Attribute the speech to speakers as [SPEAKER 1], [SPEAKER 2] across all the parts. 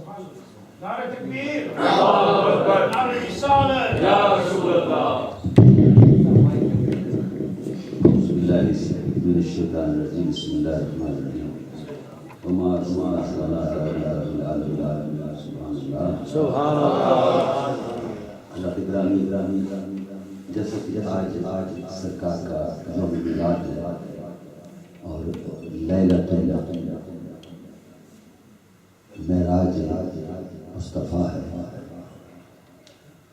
[SPEAKER 1] نعرہ تکبیر، نعرہ رسالت، یا رسول اللہ۔
[SPEAKER 2] من الشیطان الرجیم، بسم اللہ الرحمن الرحیم۔ وما ارسلناک الا رحمۃ للعالمین، سبحان اللہ
[SPEAKER 3] سبحان اللہ۔
[SPEAKER 2] اللہ کے گرامی جیسا کہ آج سرکار کا یوم میلاد ہے اور لیلۃ معراج مصطفیٰ ہے،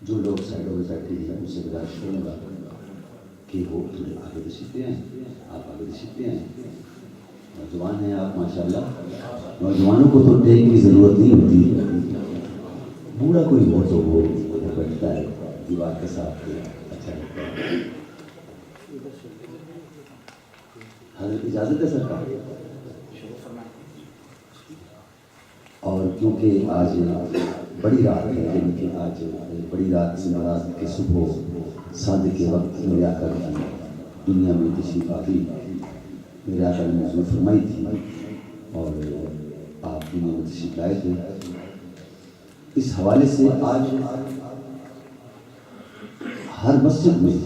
[SPEAKER 2] جو لوگ سائڈوں میں بیٹھے ہیں ان سے گزارش کروں گا کہ وہ تھوڑے آگے تشریف ہیں، آپ آگے تشریف ہیں۔ نوجوان ہیں آپ ماشاءاللہ، نوجوانوں کو تو ٹیک کی ضرورت نہیں ہوتی، بوڑھا کوئی ہو تو وہ بیٹھتا ہے دیوار کے ساتھ، اچھا لگتا ہے۔ حضرت اجازت ہے سرکار؟ اور کیونکہ آج بڑی رات ہے، یعنی کہ آج بڑی رات سے مراد کہ صبح صادق کے وقت میرے آقا کی دنیا میں تشریف آوری میرے آقا نے نظر فرمائی تھی اور آپ دنیا میں تشریف لائے تھے۔ اس حوالے سے آج ہر مسجد میں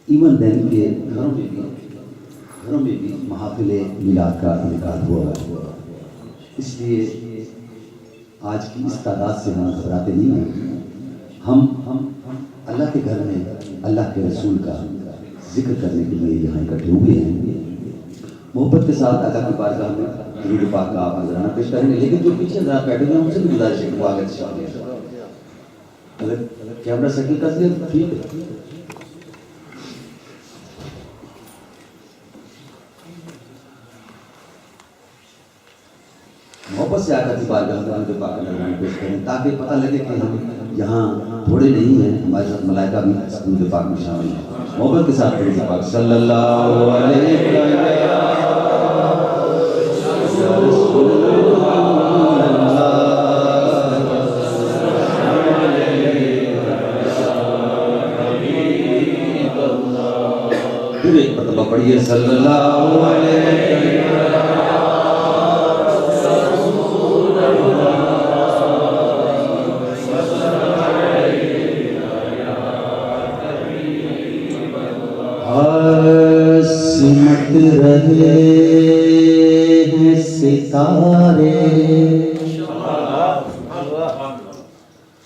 [SPEAKER 2] ایون دین کے گھروں میں بھی محافل میلاد کا انعقاد ہوا ہے۔ اس لیے آج کی اس تعداد سے ہم گھبراتے نہیں ہیں، ہم اللہ کے گھر میں اللہ کے رسول کا ذکر کرنے کے لیے یہاں اکٹھے ہوئے ہیں۔ محبت کے ساتھ آقا کی بارگاہ میں درود پاک کا آپ نذرانہ پیش کریں گے، لیکن جو پیچھے حضرات بیٹھے ہوئے ہیں ان سے بھی گزارش ہے کہ وہ آگے تشریف لائیں۔ اگر کیمرہ سیکنڈ کر دیا تو ٹھیک ہے۔ محبت سے آقا کی بارگاہ میں درود پاک کا نذرانہ پیش کریں تاکہ پتہ لگے کہ ہم یہاں تھوڑے نہیں ہیں، ہمارے ساتھ ملائکہ بھی درود پاک میں شامل ہیں۔ محبت کے ساتھ درود پاک صلی اللہ علیہ وسلم۔ پھر ایک مرتبہ پڑھیے صلی اللہ علیہ وسلم۔ سمٹ رہے ہیں ستارے،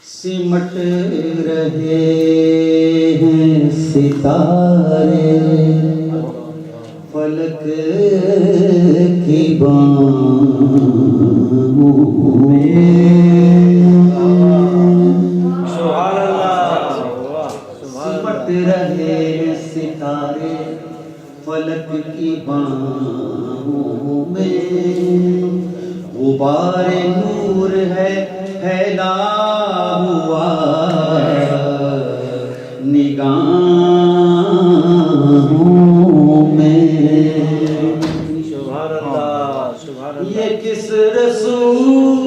[SPEAKER 2] سمٹ رہے ہیں ستارے، فلک کی باموں میں سمٹ رہے ہیں ستارے، فلک کی باموں میں غبار نور ہے پھیلا ہوا نگاہوں میں۔
[SPEAKER 3] سبحان اللہ، سبحان اللہ۔
[SPEAKER 2] یہ کس رسول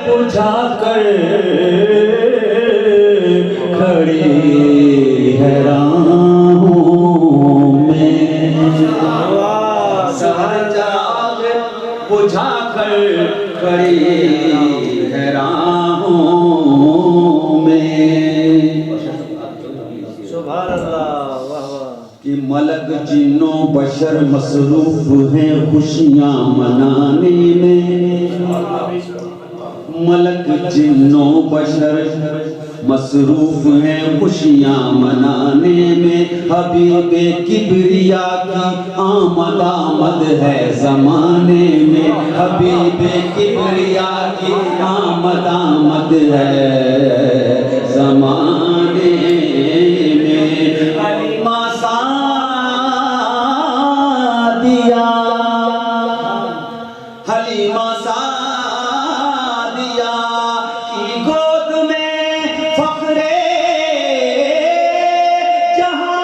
[SPEAKER 2] بجھا کر کھڑی ہے راہوں میں، سحر چراغ بجھا کر کھڑی ہے راہوں میں۔
[SPEAKER 3] سبحان اللہ، واہ واہ۔
[SPEAKER 2] کہ ملک جن و بشر مصروف ہیں خوشیاں منانے میں، ملک جن و بشر مصروف ہیں خوشیاں منانے میں، حبیب کبریا کی آمد ہے زمانے میں، حبیب کبریا کی آمد ہے زمانے میں۔ حلیمہ سعدیہ، حلیمہ سعدیہ کی گود میں فخر جہاں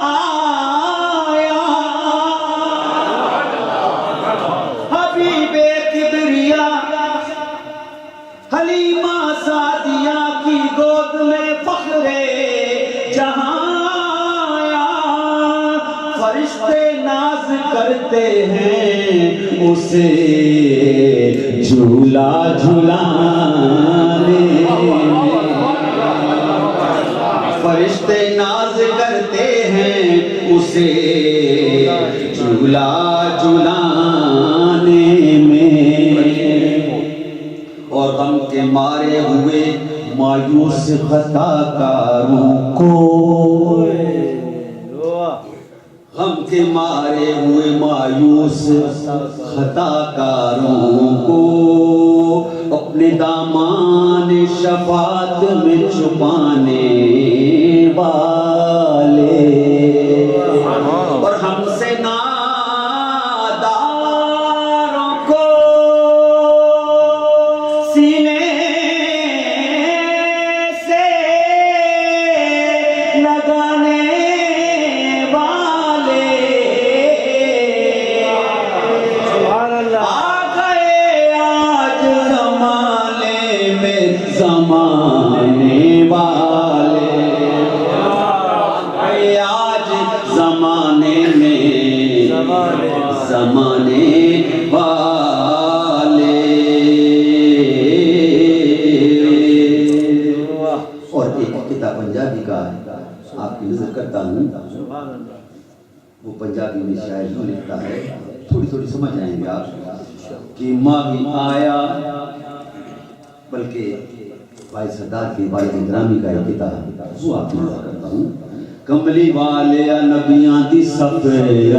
[SPEAKER 2] آیا، حبیب کبریا حلیمہ سعدیہ کی گود میں فخر جہاں آیا، فرشتے ناز کرتے ہیں اسے جھولا جھولانے میں، فرشتے ناز کرتے ہیں اسے جھولا جھولانے میں، اور غم کے مارے ہوئے مایوس خطا کاروں کو، غم کے مارے ہوئے مایوس خطا کاروں کو اپنے دامان شفاعت میں چھپانے والے، اور ہم سے ناداروں کو سینے سے لگانے والے،
[SPEAKER 3] سبحان اللہ،
[SPEAKER 2] آ گئے آج زمانے میں زمانے والے، آئے آج زمانے میں زمانے والے۔ اور ایک کتاب پنجابی کا آپ کی نظر کرتا ہوں،
[SPEAKER 3] سبحان اللہ،
[SPEAKER 2] وہ پنجابی میں شاعر یوں لکھتا ہے، تھوڑی تھوڑی سمجھ آئیں گے آپ، کہ ماہی آیا، بلکہ بھائی سردار کے والد گرامی کا ایک کتاب وہ آپ کی نظر کرتا ہوں۔ کملی والے نبیاں دی صف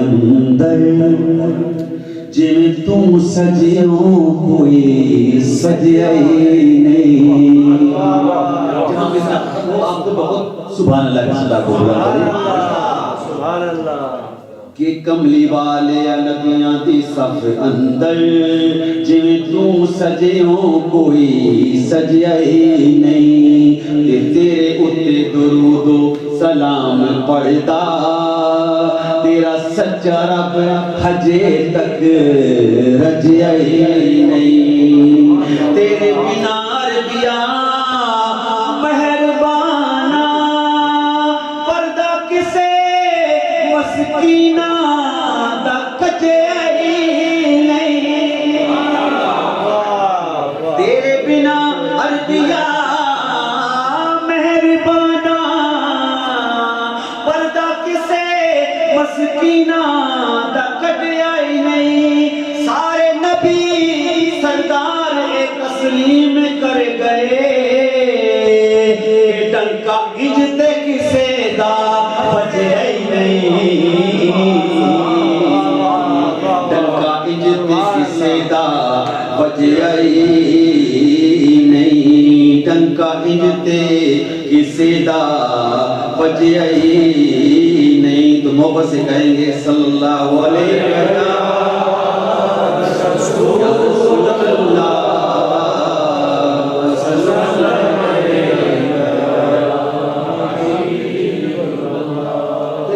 [SPEAKER 2] اندر جویں توں سجیوں کوئی سجیا ہی نہیں، جہاں پہ وہ آپ کو بہت سبحان اللہ کی صدا کو بلا کرے،
[SPEAKER 3] سبحان اللہ،
[SPEAKER 2] کہ کملی والے نبیاں دی صف اندر جویں توں سجیوں کوئی سجیا ہی نہیں، تے تیرے اتے درود و سلام پڑھدا تیرا سچا رب ہجے تک رجیا ہی نہیں، تیرے بنا عربیہ مہربانہ پردہ کسے مسکینہ دا کجیا ہی نہیں، تیرے بنا عربیہ مہربانہ پردہ کسے مسکینہ دا کجیا ہی نہیں، سارے نبی سردار ایک تسلیم کر گئے، ڈنکا اجتے کسے دا بجیا ہی نہیں، ڈنکا اجتے کسے دا بجیا ہی نہیں، ڈنکا اجتے کسے دا بجیا ہی نہیں۔ تو محبت سے کہیں گے صلی اللہ علیہ وسلم، یا رسول اللہ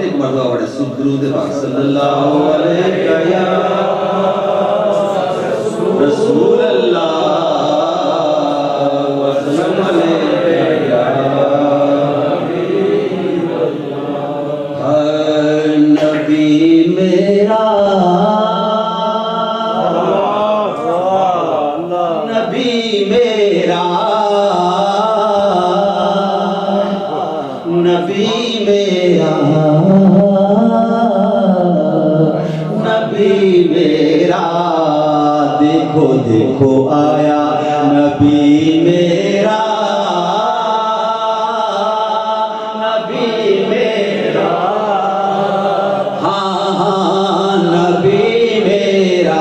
[SPEAKER 2] ایک مرتبہ بڑے درود پاک صلی اللہ علیہ رسول اللہ وسلم نبی میرا نبی میرا نبی میرا نبی میرا دیکھو دیکھو آیا نبی میرا نبی میرا ہاں ہاں نبی میرا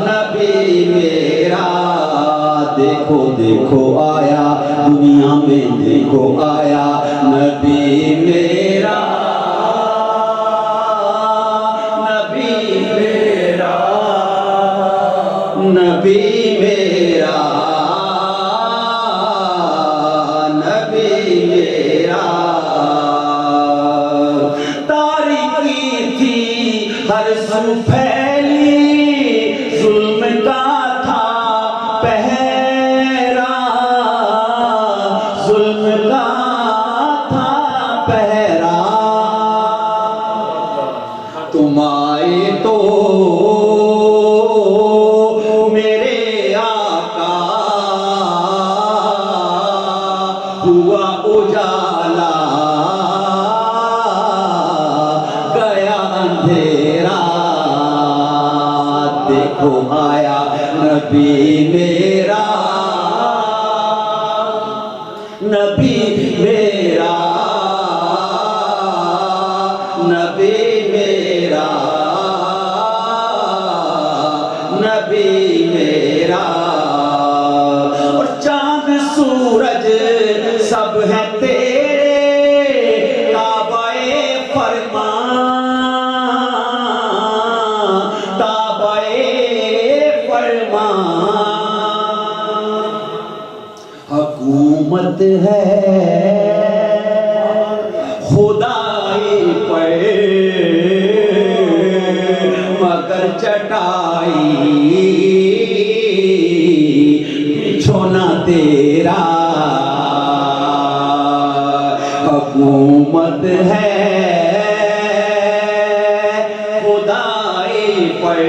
[SPEAKER 2] نبی میرا دیکھو دیکھو آیا دنیا میں دیکھو آیا نبی میرا نبی میرا نبی میرا نبی میرا تاریکی تھی ہر سو پھیلی ظلم کا تھا پہرا ظلم کا تھا پہرا تم آئے تو میرے آقا ہوا اجالا گیا اندھیرا دیکھو آیا نبی میرا نبی میرا نبی میرا نبی میرا اور چاند سورج سب ہے تیرے تابعے فرمان تابعے فرمان حکومت ہے خدائی پر مگر چٹائی بچھونا تیرا حکومت ہے خدائی پر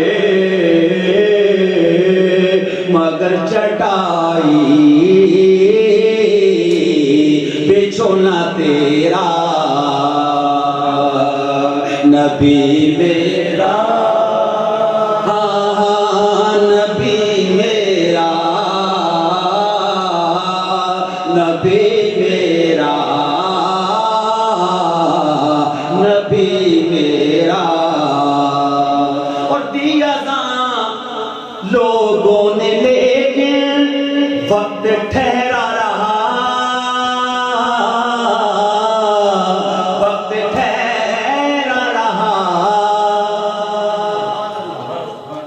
[SPEAKER 2] مگر چٹائی بچھونا تیرا نبی میرا ہاں ہاں نبی میرا نبی میرا نبی میرا اور دیا ازاں لوگوں نے لیکن وقت ٹھہرا رہا وقت ٹھہرا رہا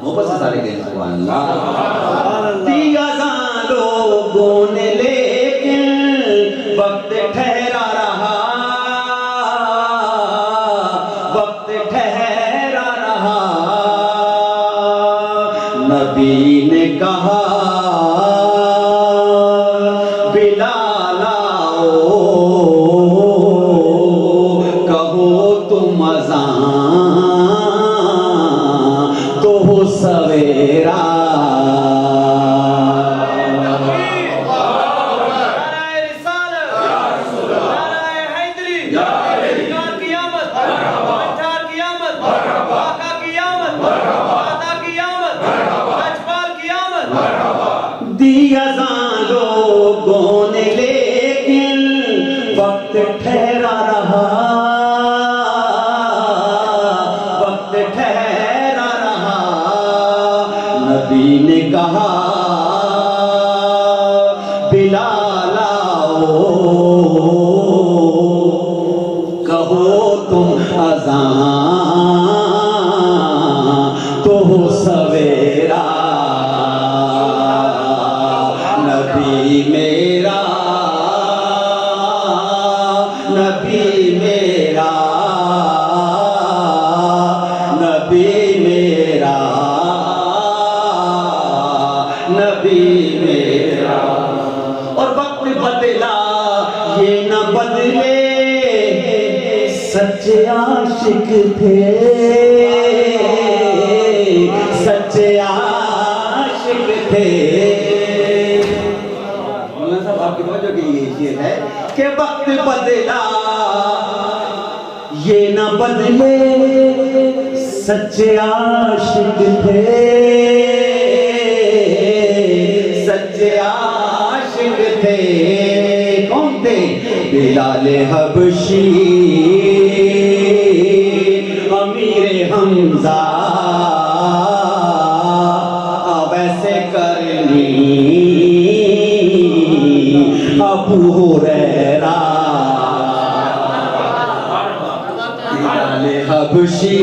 [SPEAKER 2] محبت سے سارے کہیں سبحان اللہ دیا ازاں لوگوں نے لیکن وقت ٹھہرا رہا وقت ٹھہرا رہا نبی نے کہا بلال آؤ کہو تم اذان تو ہو سویرا دیا ازاں لوگوں نے لیکن وقت ٹھہرا رہا وقت ٹھہرا رہا نبی نے کہا بلال آؤ کہو تم اذان تو ہو سویرا نبی میرا نبی میرا نبی میرا نبی میرا اور وقت بدلا یہ نہ بدلے سچے عاشق تھے سچے عاشق تھے مولانا صاحب آپ کی توجہ کے لیے یہ شعر ہے کہ وقت بدلا یہ نہ بدلے سچے عاشق تھے، سچے عاشق تھے، کون تھے؟ بلال حبشی، امیر حمزہ، ویسے کرنی ابو ہریرہ، بلال حبشی،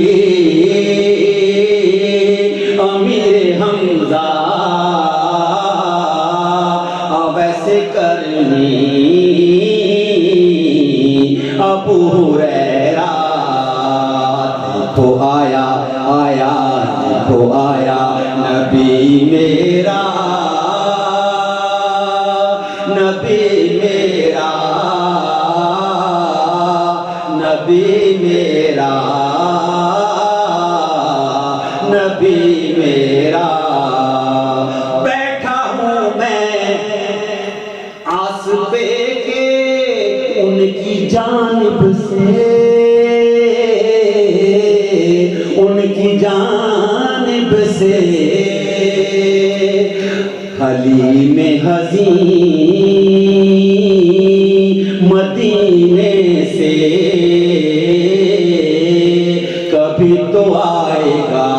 [SPEAKER 2] امیر حمزہ، ویسے کرنی ابو ہریرہ، دیکھو آیا آیا، دیکھو آیا نبی میرا، نبی میرا، نبی میرا، نبی میرا، بیٹھا ہوں میں آس پہ کے ان کی جانب سے، ان کی جانب سے، حلیم حزین مدینے سے، کبھی تو آئے گا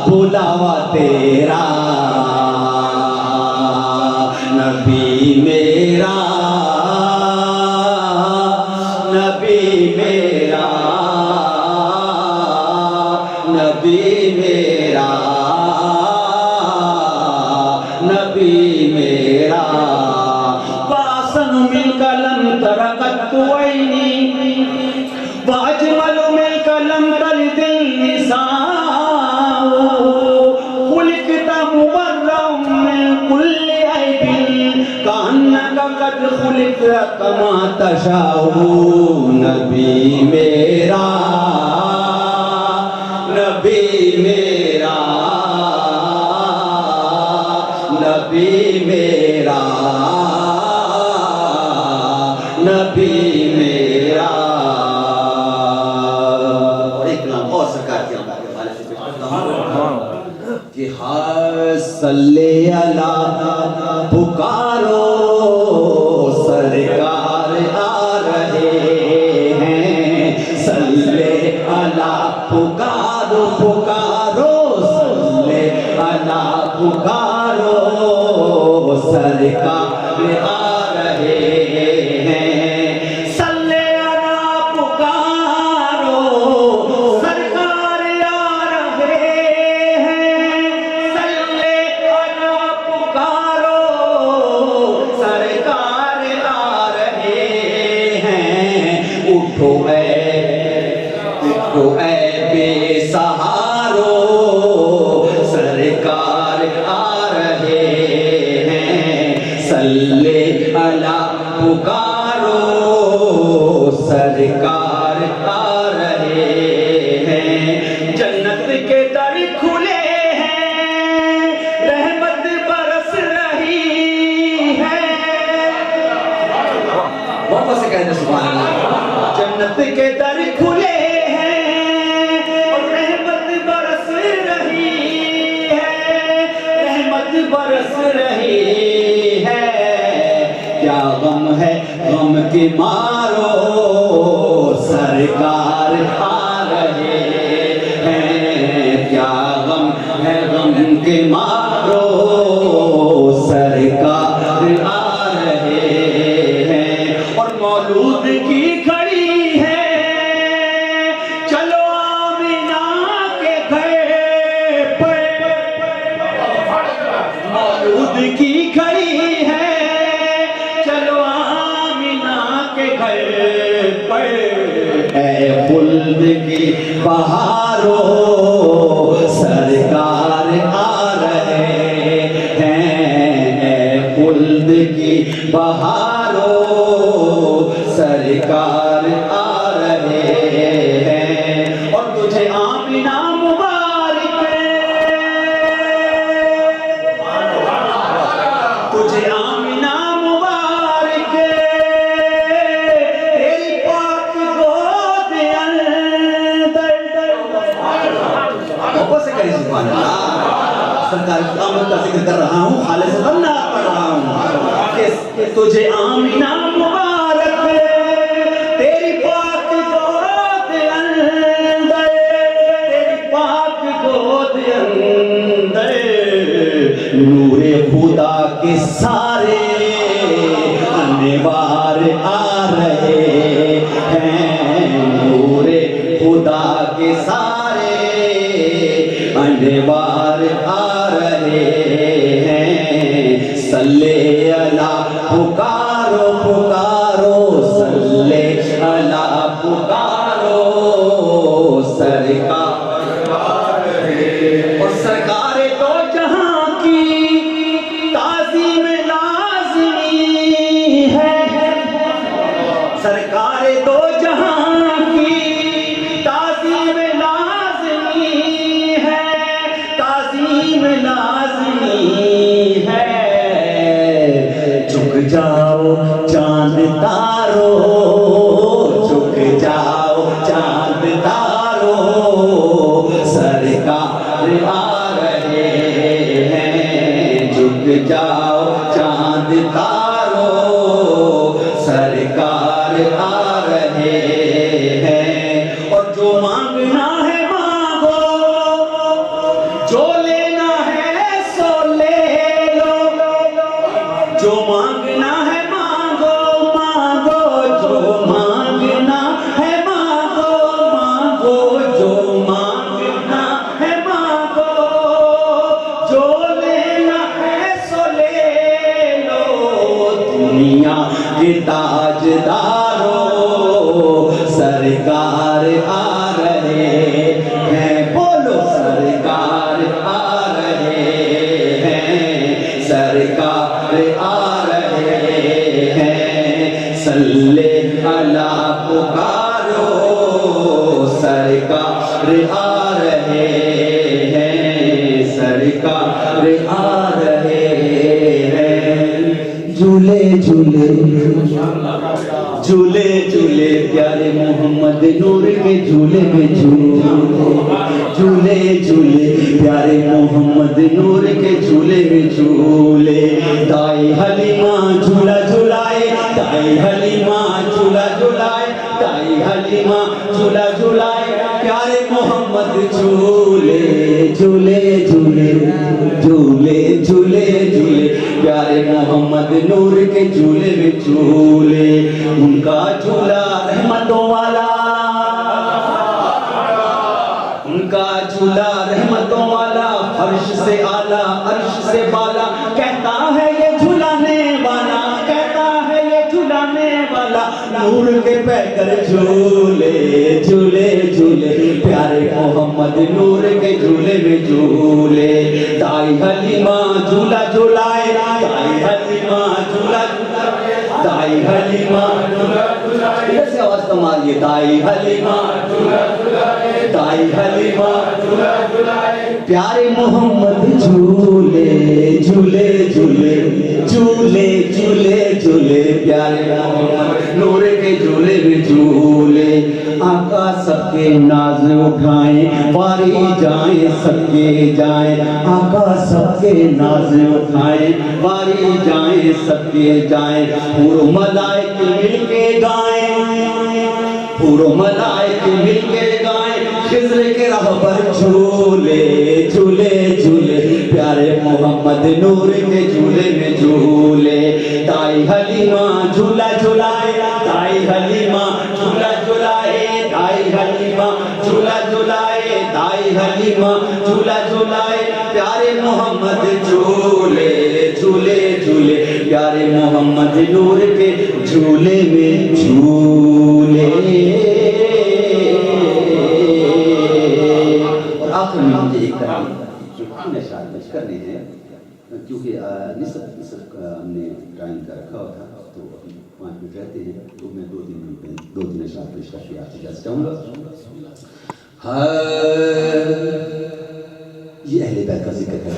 [SPEAKER 2] بلاوا تیرا، نبی میرا، نبی میرا، نبی میرا، نبی میرا، وَأَحْسَنُ مِنْكَ لَمْ تَرَ قَطُّ عَيْنِي، وَأَجْمَلُ مِنْكَ لَمْ تَلِدِ النِّسَاءُ، خُلِقْتَ مُبَرَّأً مِنْ كُلِّ عَيْبٍ، كَأَنَّكَ قَدْ خُلِقْتَ كَمَا تَشَاءُ، نبی میرا، نبی میرا، نبی میرا، نبی میرا، اور ایک کلام اور سرکار کی آمد کے حوالے سے پیش کرتا ہوں کہ صلی اللہ پکارو سرکار آ رہے ہیں، صلی اللہ پکارو پکارو، صلی اللہ پکارو سرکار آ رہے ہیں، صلی اللہ پکارو سرکار آ رہے ہیں، صلی اللہ پکارو سرکار آ رہے ہیں، اٹھو اے بے سہارو سرکار آ رہے ہیں، صلی اللہ پکارو سرکار آ رہے ہیں، جنت کے در کھلے ہیں، رحمت برس رہی ہے، واپس سے کہتے سبحان اللہ، جنت کے در کھلے برس رہی ہے، کیا غم ہے غم کے مارو سرکار آ رہے ہیں، کیا غم ہے غم کے مارو سرکار آ رہے ہیں، اور مولود کی کھڑی ہے چلو آمینہ کے گھر پر، مولود کی کھڑی ہے چلو آمینہ کے گھر پر، اے خلد کی بہارو سرکار آ رہے ہیں، اے خلد کی بہارو سرکار آ رہے ہیں، اور تجھے آمینہ مبارک ہے، تجھے آمینہ مبارک ہے، تیری کہ تجھے آمینہ مبارک تیری پاک گود اندر، تیری پاک گود اندر نور خدا کے سارے انوار آ رہے ہیں، نور خدا کے سارے انوار آ رہے ہیں، صلی اللہ پکارو پکارو، صلی اللہ پکارو، سرکار اور سرکار تو جہاں کی تعظیم لازمی ہے، سرکار دو جہاں کی تعظیم لازمی ہے، تعظیم لازمی ہے، جھک جاؤ چاند تارو، جھک جاؤ چاند تارو، سرکار آ رہے ہیں، جھک جاؤ چاند تارو، سرکار آ رہے ہیں، اور جو مانگنا ہے مانگو، جو لینا ہے سو لے لو، جو مانگنا ہے مانگو مانگو، جو مانگنا ہے مانگو مانگو، جو مانگنا ہے مانگو، جو لینا ہے سو لے لو، دنیا کے تاجدارو سرکار آ رہے ہیں، بولو سرکار آ رہے ہیں، سرکار آ رہے ہیں، صلی اللہ پکارو، سرکار آ رہے ہیں، سرکار آ رہے ہیں، جھولے جھولے جھولے جھولے پیارے محمد نور کے جھولے میں جھولے، جھولے جھولے پیارے محمد نور کے جھولے میں جھولے، دائی حلیمہ جھولا جھولائے، دائی حلیمہ جھولا جھولائے، دائی حلیمہ جھولا جھولائے، پیارے محمد جھولے جھولے جھولے جھولے جھولے جھولے پیارے محمد نور کے جھولے میں جھولے، ان کا جھولا رحمتوں والا، ان کا جھولا رحمتوں والا، فرش سے اعلیٰ عرش سے بالا، کہتا ہے یہ جھولانے والا، کہتا ہے یہ جھولانے والا، نور کے پہ کر جھولے جھولے جھولے پیارے محمد نور کے جھولے میں جھولے، دائی حلیمہ جھولا جھولائے، دائی حلیمہ جھولا جھولائے، دائی حلیمہ جھولا جھولائے، ایسے آواز کمالیے، دائی حلیمہ جھولا جھولائے، دائی حلیمہ جھولا جھولائے، پیارے محمد جھولے جھولے جھولے جھولے جھولے جھولے پیارے محمد نور کے جھولے میں جھولے، آقا سب کے ناز اٹھائیں، واری جائیں سب کے جائیں، آقا سب کے ناز اٹھائیں، واری جائیں سب کے جائیں، پورو ملائک مل کے گائیں، پورو ملائک مل کے گائیں، خضر کے راہ پر جھولے جھولے جھولے پیارے محمد نور کے جھولے میں جھولے، دائی حلیمہ جھولا جھولائے، دائی حلیمہ جھولا جھولائے، دائی حلیمہ جھولا جھولائے، دائی حلیمہ جھولا جھولائے، پیارے محمد جھولے جھولے جھولے پیارے محمد نور کے جھولے میں جھولے۔ اور آخر میں مجھے ایک نشان کرنے ہیں، کیونکہ نصف ہم نے ٹائم کا رکھا ہوا تھا، تو ابھی 5 منٹ رہتے ہیں، تو میں 2 منٹ میں 2 نشان پیش کر کے آپ سے اجازت چاہوں گا۔ یہ اہل بیت کا ذکر ہے،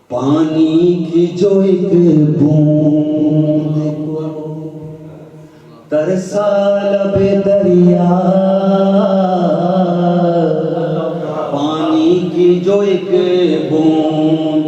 [SPEAKER 2] پانی کی جو ایک بوند ترسا لب دریا، پانی کی جو ایک بوند